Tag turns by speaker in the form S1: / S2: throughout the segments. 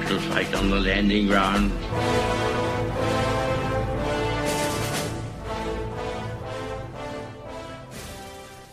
S1: to fight on the landing ground.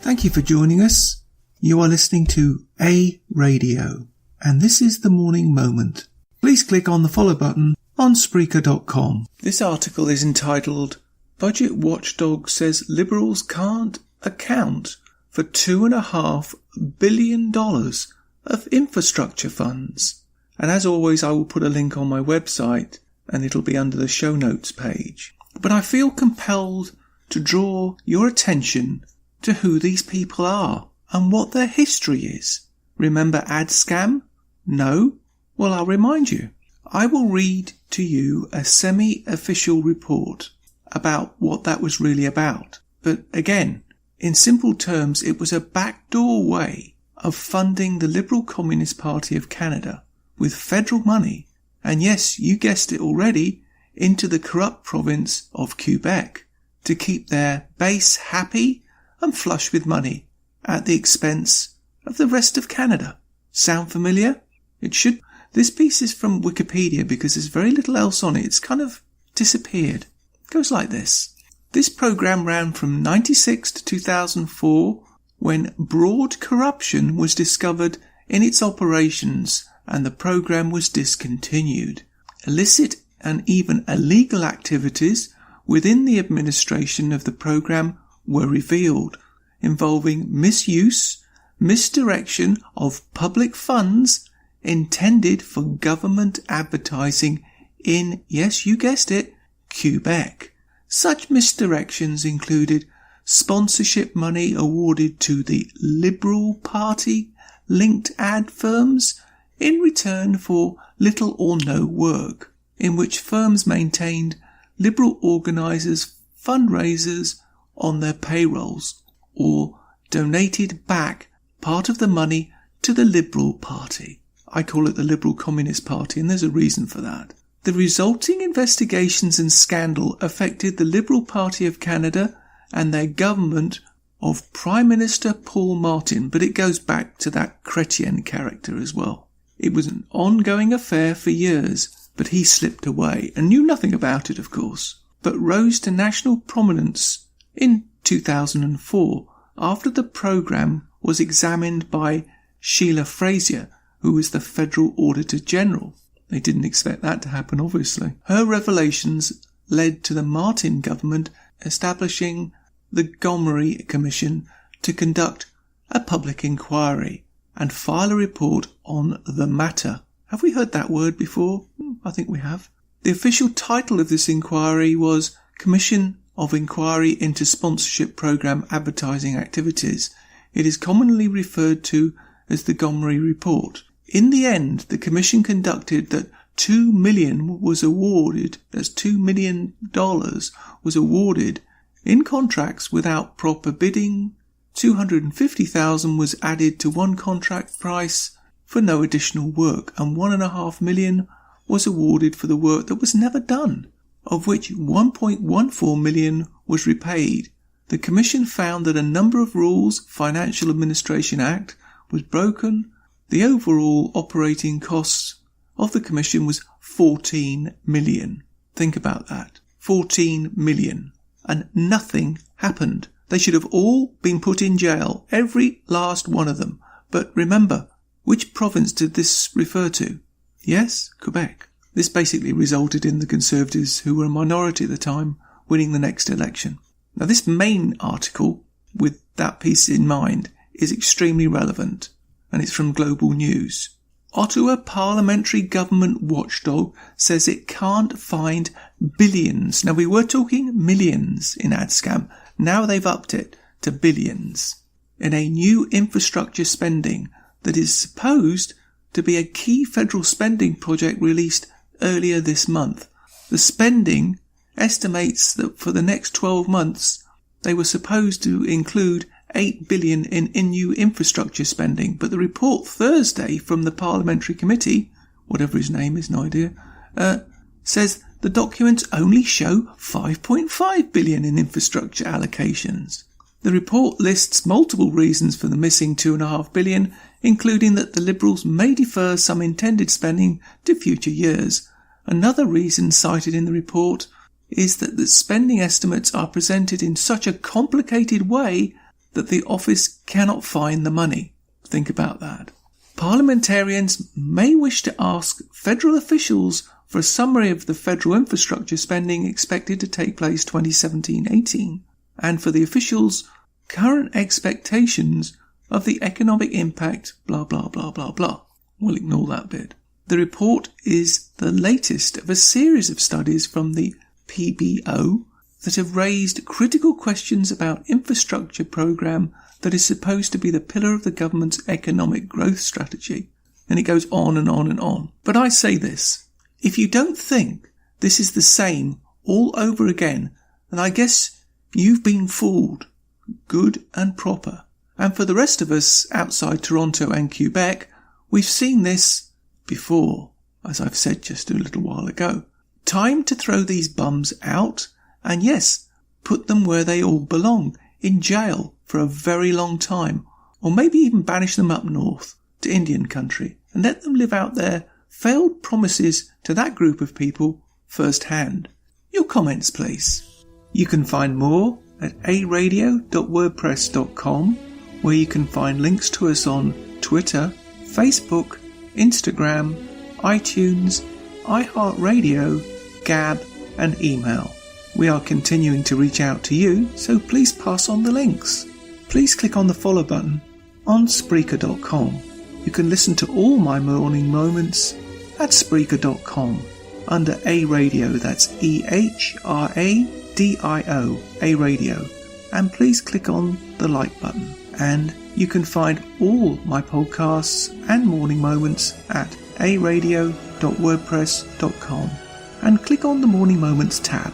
S2: Thank you for joining us. You are listening to A Radio, and this is The Morning Moment. Please click on the follow button on Spreaker.com. This article is entitled, Budget Watchdog Says Liberals Can't Account for $2.5 billion of infrastructure funds. And as always, I will put a link on my website and it'll be under the show notes page. But I feel compelled to draw your attention to who these people are and what their history is. Remember ad scam? No? Well, I'll remind you. I will read to you a semi-official report about what that was really about. But again, in simple terms, it was a backdoor way of funding the Liberal Communist Party of Canada with federal money, and yes, you guessed it already, into the corrupt province of Quebec to keep their base happy and flush with money at the expense of the rest of Canada. Sound familiar? It should. This piece is from Wikipedia because there's very little else on it. It's kind of disappeared. It goes like this. This program ran from 1996 to 2004 when broad corruption was discovered in its operations and the program was discontinued. Illicit and even illegal activities within the administration of the program were revealed, involving misuse, misdirection of public funds intended for government advertising in, yes, you guessed it, Quebec. Such misdirections included sponsorship money awarded to the Liberal Party linked ad firms in return for little or no work, in which firms maintained Liberal organisers' fundraisers on their payrolls or donated back part of the money to the Liberal Party. I call it the Liberal Communist Party, and there's a reason for that. The resulting investigations and scandal affected the Liberal Party of Canada and their government of Prime Minister Paul Martin, but it goes back to that Chrétien character as well. It was an ongoing affair for years, but he slipped away and knew nothing about it, of course, but rose to national prominence in 2004 after the programme was examined by Sheila Fraser, who was the Federal Auditor General. They didn't expect that to happen, obviously. Her revelations led to the Martin government establishing the Gomery Commission to conduct a public inquiry and file a report on the matter. Have we heard that word before? I think we have. The official title of this inquiry was Commission of Inquiry into Sponsorship Programme Advertising Activities. It is commonly referred to as the Gomery Report. In the end, the Commission conducted that $2 million was awarded, that's $2 million was awarded in contracts without proper bidding. $250,000 was added to one contract price for no additional work, and $1.5 million was awarded for the work that was never done, of which $1.14 million was repaid. The Commission found that a number of rules, Financial Administration Act, was broken. The overall operating costs of the Commission was $14 million. Think about that. $14 million. And nothing happened. They should have all been put in jail, every last one of them. But remember, which province did this refer to? Yes, Quebec. This basically resulted in the Conservatives, who were a minority at the time, winning the next election. Now, this main article, with that piece in mind, is extremely relevant, and it's from Global News. Ottawa parliamentary government watchdog says it can't find billions. Now, we were talking millions in AdScam. Now they've upped it to billions in a new infrastructure spending that is supposed to be a key federal spending project released earlier this month. The spending estimates that for the next 12 months they were supposed to include $8 billion in new infrastructure spending, but the report Thursday from the Parliamentary Committee, whatever his name is, no idea, says the documents only show $5.5 billion in infrastructure allocations. The report lists multiple reasons for the missing $2.5 billion, including that the Liberals may defer some intended spending to future years. Another reason cited in the report is that the spending estimates are presented in such a complicated way that the office cannot find the money. Think about that. Parliamentarians may wish to ask federal officials for a summary of the federal infrastructure spending expected to take place 2017-18, and for the officials' current expectations of the economic impact, blah blah blah blah blah. We'll ignore that bit. The report is the latest of a series of studies from the PBO that have raised critical questions about infrastructure programme that is supposed to be the pillar of the government's economic growth strategy. And it goes on and on and on. But I say this, if you don't think this is the same all over again, then I guess you've been fooled, good and proper. And for the rest of us outside Toronto and Quebec, we've seen this before, as I've said just a little while ago. Time to throw these bums out and yes, put them where they all belong, in jail for a very long time, or maybe even banish them up north to Indian country and let them live out their failed promises to that group of people firsthand. Your comments, please. You can find more at aradio.wordpress.com, where you can find links to us on Twitter, Facebook, Instagram, iTunes, iHeartRadio, Gab and email. We are continuing to reach out to you, so please pass on the links. Please click on the follow button on Spreaker.com. You can listen to all my morning moments at Spreaker.com under A Radio, that's EHRADIO, A Radio. And please click on the like button. And you can find all my podcasts and morning moments at aradio.wordpress.com and click on the Morning Moments tab.